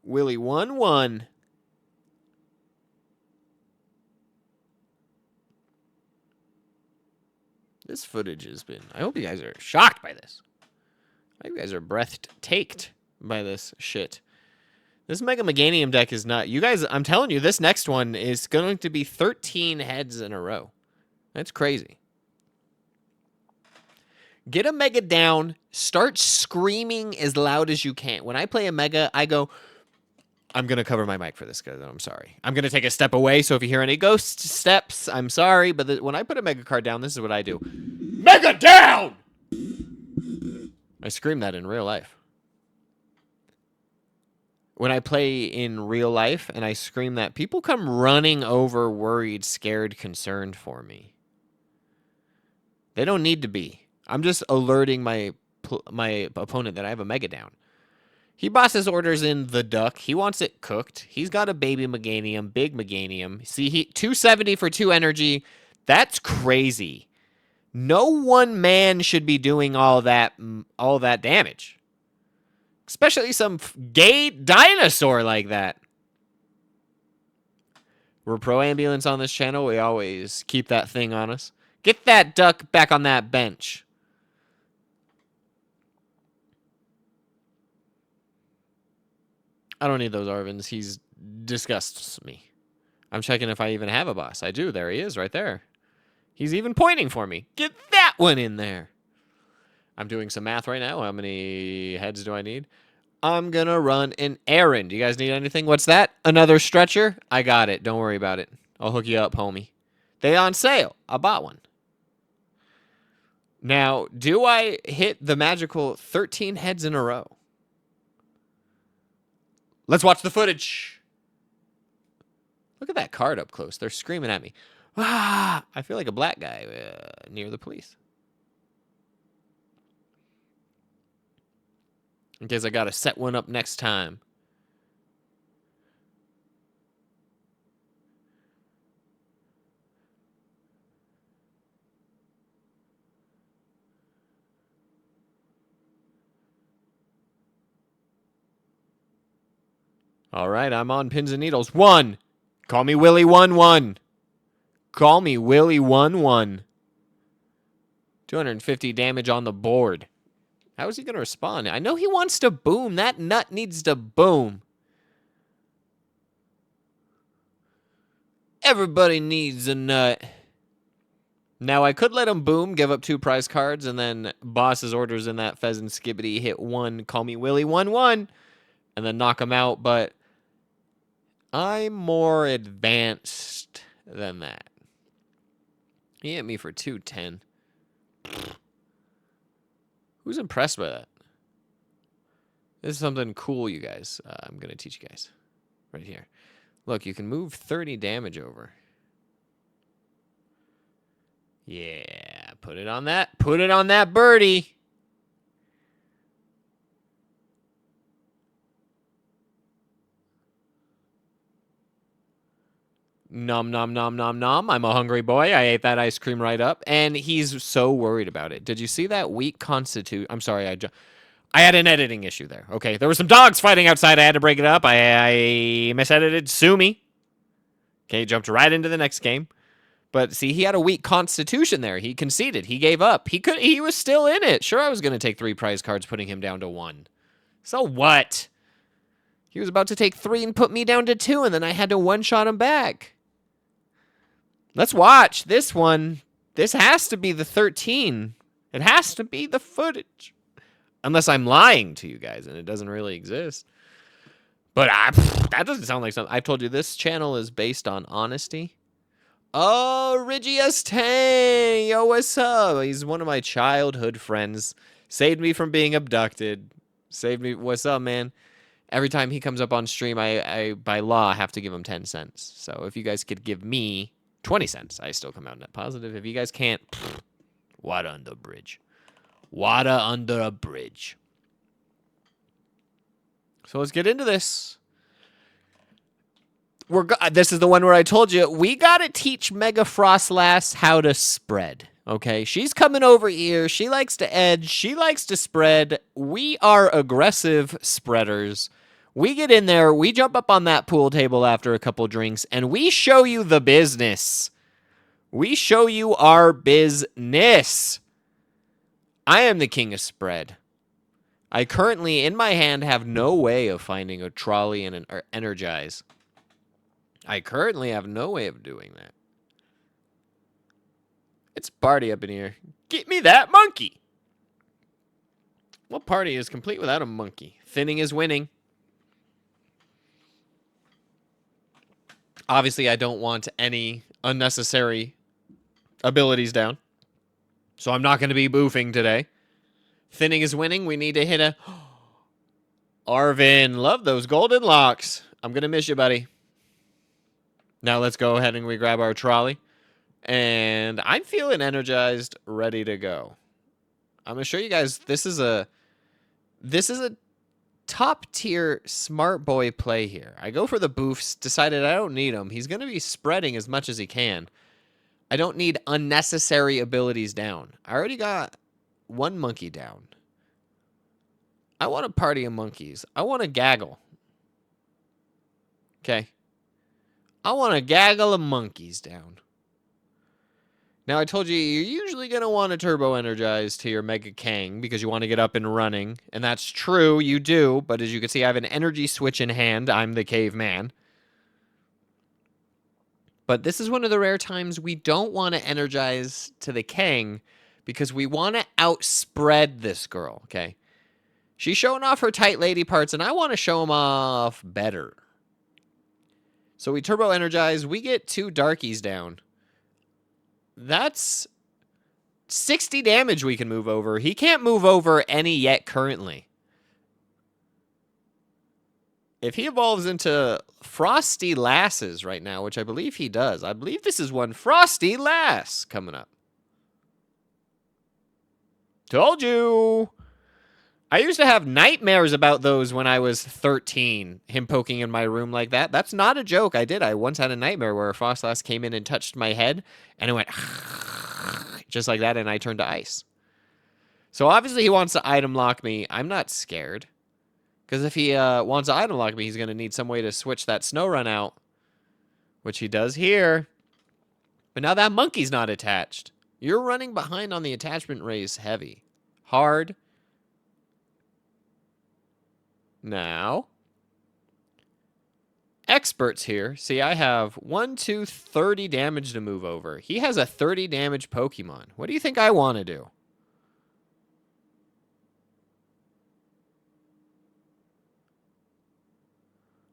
[SPEAKER 1] Willie 1-1. This footage has been... I hope you guys are shocked by this. I hope you guys are breath-taked by this shit. This Mega Meganium deck is not... You guys, I'm telling you, this next one is going to be 13 heads in a row. That's crazy. Get a Mega down. Start screaming as loud as you can. When I play a Mega, I go... I'm going to cover my mic for this, guys. I'm sorry. I'm going to take a step away, so if you hear any ghost steps, I'm sorry. But when I put a Mega card down, this is what I do. Mega down! I scream that in real life. When I play in real life and I scream that, people come running over worried, scared, concerned for me. They don't need to be. I'm just alerting my opponent that I have a Mega down. He bosses orders in the duck. He wants it cooked. He's got a baby Meganium, big Meganium. See, 270 for 2 energy. That's crazy. No one man should be doing all that damage. Especially some gay dinosaur like that. We're pro ambulance on this channel. We always keep that thing on us. Get that duck back on that bench. I don't need those Arvins. He's disgusts me. I'm checking if I even have a boss. I do. There he is right there. He's even pointing for me. Get that one in there. I'm doing some math right now. How many heads do I need? I'm going to run an errand. You guys need anything? What's that? Another stretcher? I got it. Don't worry about it. I'll hook you up, homie. They on sale. I bought one. Now, do I hit the magical 13 heads in a row? Let's watch the footage. Look at that card up close. They're screaming at me. Ah! I feel like a black guy near the police. In case I got to set one up next time. All right, I'm on pins and needles. 1. Call me Willie 1-1. Call me Willie 1-1. 250 damage on the board. How is he going to respond? I know he wants to boom. That nut needs to boom. Everybody needs a nut. Now, I could let him boom, give up 2 prize cards, and then boss's orders in that Pheasant Skibbity hit 1, call me Willie 1-1, and then knock him out, but I'm more advanced than that. He hit me for 210. Who's impressed by that? This is something cool, you guys. I'm going to teach you guys right here. Look, you can move 30 damage over. Yeah, put it on that. Put it on that birdie. Nom, nom, nom, nom, nom. I'm a hungry boy. I ate that ice cream right up. And he's so worried about it. Did you see that weak constitute? I'm sorry. I had an editing issue there. Okay. There were some dogs fighting outside. I had to break it up. I misedited. Sue me. Okay. Jumped right into the next game. But see, he had a weak constitution there. He conceded. He gave up. He was still in it. Sure, I was going to take 3 prize cards, putting him down to 1. So what? He was about to take 3 and put me down to 2, and then I had to one-shot him back. Let's watch this one. This has to be the 13. It has to be the footage. Unless I'm lying to you guys, and it doesn't really exist. But that doesn't sound like something. I've told you this channel is based on honesty. Oh, Rigius Tang! Yo, what's up? He's one of my childhood friends. Saved me from being abducted. Saved me. What's up, man? Every time he comes up on stream, I by law, have to give him 10 cents. So if you guys could give me 20 cents, I still come out net positive. If you guys can't, water under a bridge. Water under a bridge. So let's get into this. This is the one where I told you, we got to teach Mega Frostlass how to spread, okay? She's coming over here. She likes to edge. She likes to spread. We are aggressive spreaders. We get in there. We jump up on that pool table after a couple drinks, and we show you the business. We show you our business. I am the king of spread. I currently, in my hand, have no way of finding a trolley and an energize. I currently have no way of doing that. It's party up in here. Get me that monkey. What party is complete without a monkey? Thinning is winning. Obviously, I don't want any unnecessary abilities down. So I'm not going to be boofing today. Thinning is winning. We need to hit a... Arvin, love those golden locks. I'm going to miss you, buddy. Now let's go ahead and we grab our trolley. And I'm feeling energized, ready to go. I'm going to show you guys, this is a top tier smart boy play here. I go for the boofs, decided I don't need him. He's going to be spreading as much as he can. I don't need unnecessary abilities down. I already got 1 monkey down. I want a party of monkeys. I want a gaggle. Okay. I want a gaggle of monkeys down. Now, I told you, you're usually going to want to turbo energize to your Mega Kang because you want to get up and running. And that's true, you do. But as you can see, I have an energy switch in hand. I'm the caveman. But this is one of the rare times we don't want to energize to the Kang because we want to outspread this girl, okay? She's showing off her tight lady parts, and I want to show them off better. So we turbo energize. We get 2 darkies down. That's 60 damage we can move over. He can't move over any yet currently. If he evolves into Frosty Lasses right now, which I believe he does. I believe this is one Frosty Lass coming up. Told you. I used to have nightmares about those when I was 13, him poking in my room like that. That's not a joke. I did. I once had a nightmare where a Frostlass came in and touched my head, and it went just like that, and I turned to ice. So obviously he wants to item lock me. I'm not scared, because if he wants to item lock me, he's going to need some way to switch that snow run out, which he does here. But now that monkey's not attached. You're running behind on the attachment race heavy. Hard. Now, experts here. See, I have 1, 2, 30 damage to move over. He has a 30 damage Pokemon. What do you think I want to do?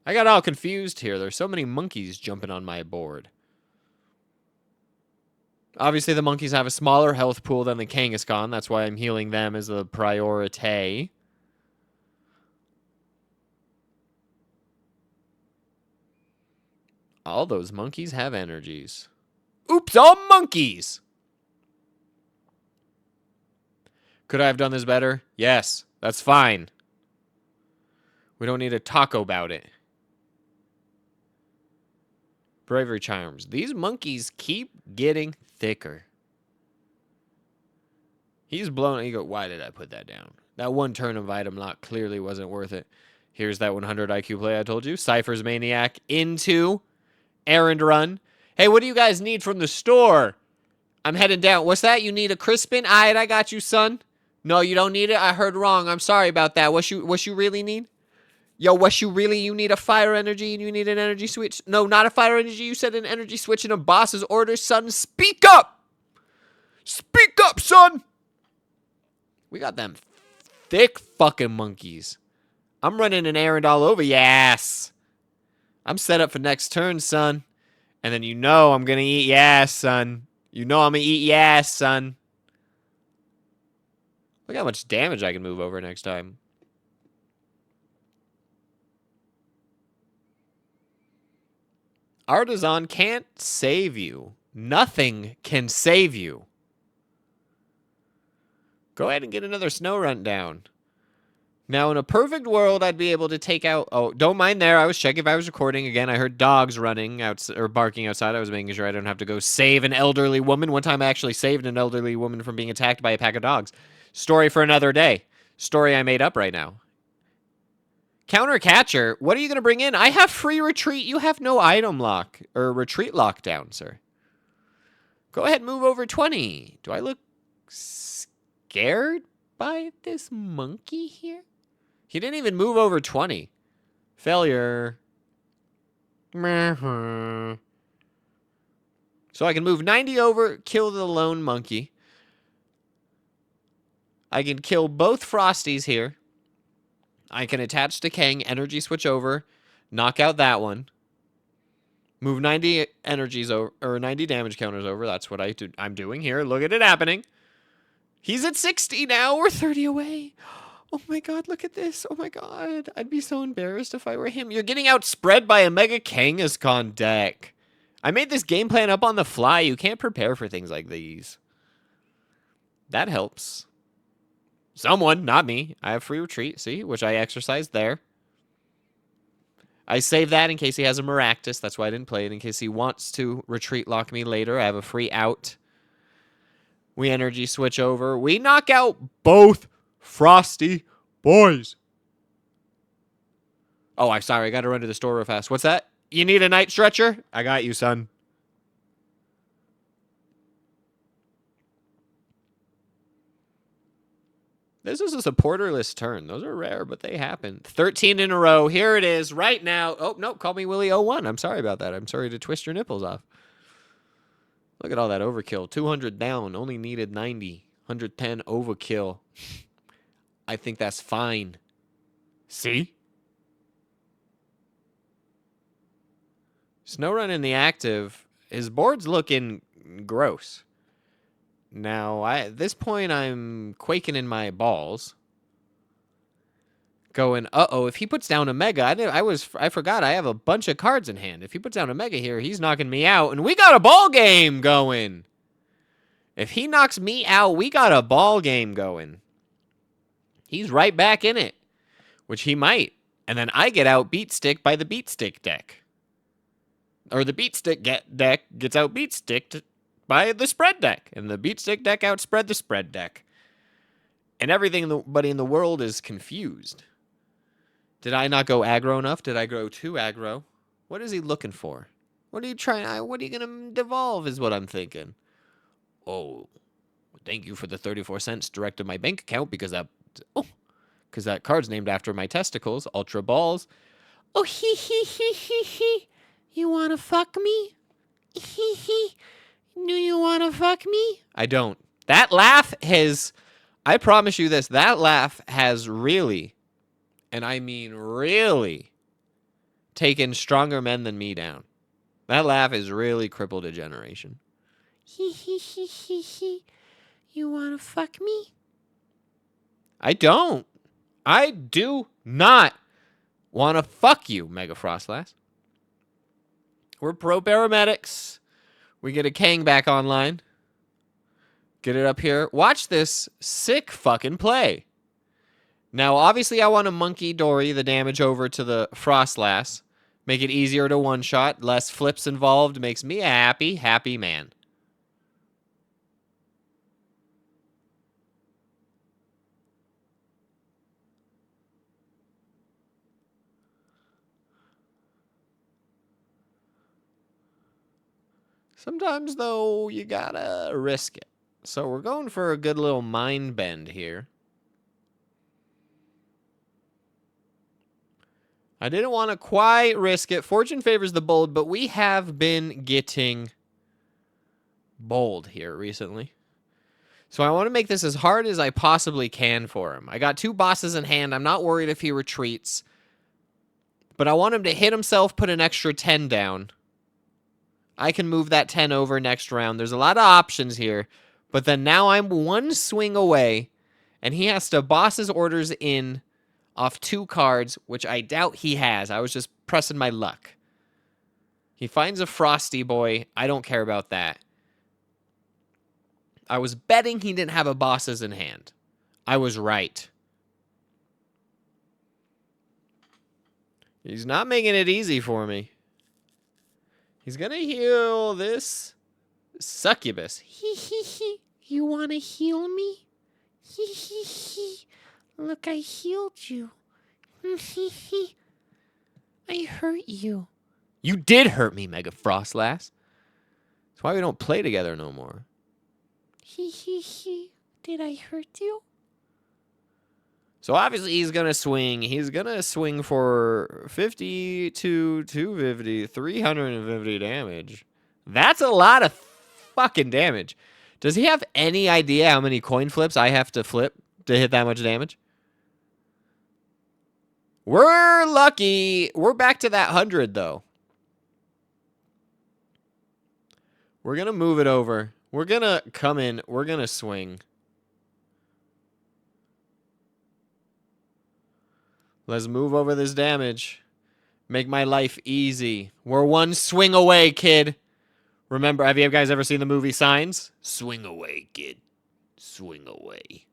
[SPEAKER 1] I got all confused here. There's so many monkeys jumping on my board. Obviously, the monkeys have a smaller health pool than the Kangaskhan. That's why I'm healing them as a priority. All those monkeys have energies. Oops, all monkeys! Could I have done this better? Yes, that's fine. We don't need to talk about it. Bravery charms. These monkeys keep getting thicker. He's blown. You go, why did I put that down? That one turn of item lock clearly wasn't worth it. Here's that 100 IQ play I told you. Cypher's Maniac into Errand Run. Hey, what do you guys need from the store? I'm heading down. What's that? You need a Crispin? All right, I got you, son. No, you don't need it? I heard wrong. I'm sorry about that. What you really need? Yo, you need a fire energy and you need an energy switch? No, not a fire energy. You said an energy switch in a boss's order, son. Speak up! Speak up, son! We got them thick fucking monkeys. I'm running an errand all over your ass. I'm set up for next turn, son. And then you know I'm gonna eat your ass, son. You know I'm gonna eat your ass, son. Look how much damage I can move over next time. Artisan can't save you. Nothing can save you. Go ahead and get another snow run down. Now, in a perfect world, I'd be able to take out... Oh, don't mind there. I was checking if I was recording. Again, I heard dogs running out or barking outside. I was making sure I don't have to go save an elderly woman. One time I actually saved an elderly woman from being attacked by a pack of dogs. Story for another day. Story I made up right now. Counter Catcher, what are you going to bring in? I have free retreat. You have no item lock or retreat lockdown, sir. Go ahead and move over 20. Do I look scared by this monkey here? He didn't even move over 20. Failure. So I can move 90 over, kill the lone monkey. I can kill both Frosties here. I can attach to Kang, energy switch over, knock out that one. Move 90 energies over, or 90 damage counters over. That's what I'm doing here. Look at it happening. He's at 60 now. We're 30 away. Oh my god, look at this. Oh my god. I'd be so embarrassed if I were him. You're getting outspread by a Mega Kangaskhan deck. I made this game plan up on the fly. You can't prepare for things like these. That helps. Someone, not me. I have free retreat, see? Which I exercised there. I save that in case he has a Maractus. That's why I didn't play it. In case he wants to retreat lock me later. I have a free out. We energy switch over. We knock out both Frosty boys. Oh, I'm sorry. I got to run to the store real fast. What's that? You need a night stretcher? I got you, son. This is a supporterless turn. Those are rare, but they happen. 13 in a row. Here it is right now. Oh, no. Call me Willie01. I'm sorry about that. I'm sorry to twist your nipples off. Look at all that overkill. 200 down. Only needed 90. 110 overkill. I think that's fine. See? Snowrun in the active. His board's looking gross. Now, at this point, I'm quaking in my balls. Going, uh-oh, if he puts down a Mega, I forgot I have a bunch of cards in hand. If he puts down a Mega here, he's knocking me out, and we got a ball game going. If he knocks me out, we got a ball game going. He's right back in it, which he might. And then I get out Beat Stick by the Beat Stick deck. Or the Beat Stick deck gets out Beat Stick by the Spread deck. And the Beat Stick deck outspread the Spread deck. And everybody in the world is confused. Did I not go aggro enough? Did I go too aggro? What is he looking for? What are you trying? What are you going to devolve is what I'm thinking. Oh, thank you for the 34 cents direct to my bank account because that card's named after my testicles, Ultra Balls. Oh, hee hee hee hee hee. You want to fuck me? Hee hee. Do you want to fuck me? I don't. That laugh has, I promise you this, that laugh has really, and I mean really, taken stronger men than me down. That laugh has really crippled a generation. Hee hee hee hee hee. You want to fuck me? I don't. I do not want to fuck you, Mega Frostlass. We're pro paramedics. We get a Kang back online. Get it up here. Watch this sick fucking play. Now, obviously, I want to Monkey Dory the damage over to the Frostlass. Make it easier to one-shot. Less flips involved. Makes me a happy, happy man. Sometimes, though, you gotta risk it. So we're going for a good little mind bend here. I didn't want to quite risk it. Fortune favors the bold, but we have been getting bold here recently. So I want to make this as hard as I possibly can for him. I got 2 bosses in hand. I'm not worried if he retreats. But I want him to hit himself, put an extra 10 down. I can move that 10 over next round. There's a lot of options here. But then now I'm 1 swing away. And he has to boss his orders in off 2 cards, which I doubt he has. I was just pressing my luck. He finds a Frosty Boy. I don't care about that. I was betting he didn't have a bosses in hand. I was right. He's not making it easy for me. He's going to heal this succubus. Hee hee hee. You want to heal me? Hee hee hee. Look, I healed you. Hee hee. I hurt you. You did hurt me, Mega Frost Lass. That's why we don't play together no more. Hee hee hee. Did I hurt you? So obviously he's going to swing. He's going to swing for 50 to 250, 350 damage. That's a lot of fucking damage. Does he have any idea how many coin flips I have to flip to hit that much damage? We're lucky. We're back to that 100, though. We're going to move it over. We're going to come in. We're going to swing. Let's move over this damage. Make my life easy. We're 1 swing away, kid. Remember, have you guys ever seen the movie Signs? Swing away, kid. Swing away.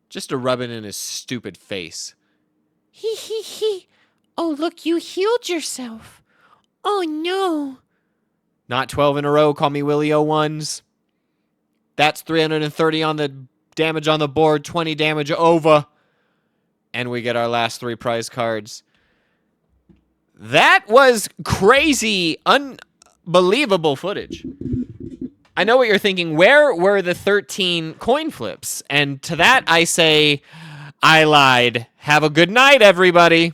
[SPEAKER 1] Just to rub it in his stupid face. Hee hee hee. Oh, look, you healed yourself. Oh, no. Not 12 in a row. Call me Willie O1s. That's 330 on the damage on the board. 20 damage over. And we get our last 3 prize cards. That was crazy, unbelievable footage. I know what you're thinking. Where were the 13 coin flips? And to that, I say, I lied. Have a good night, everybody.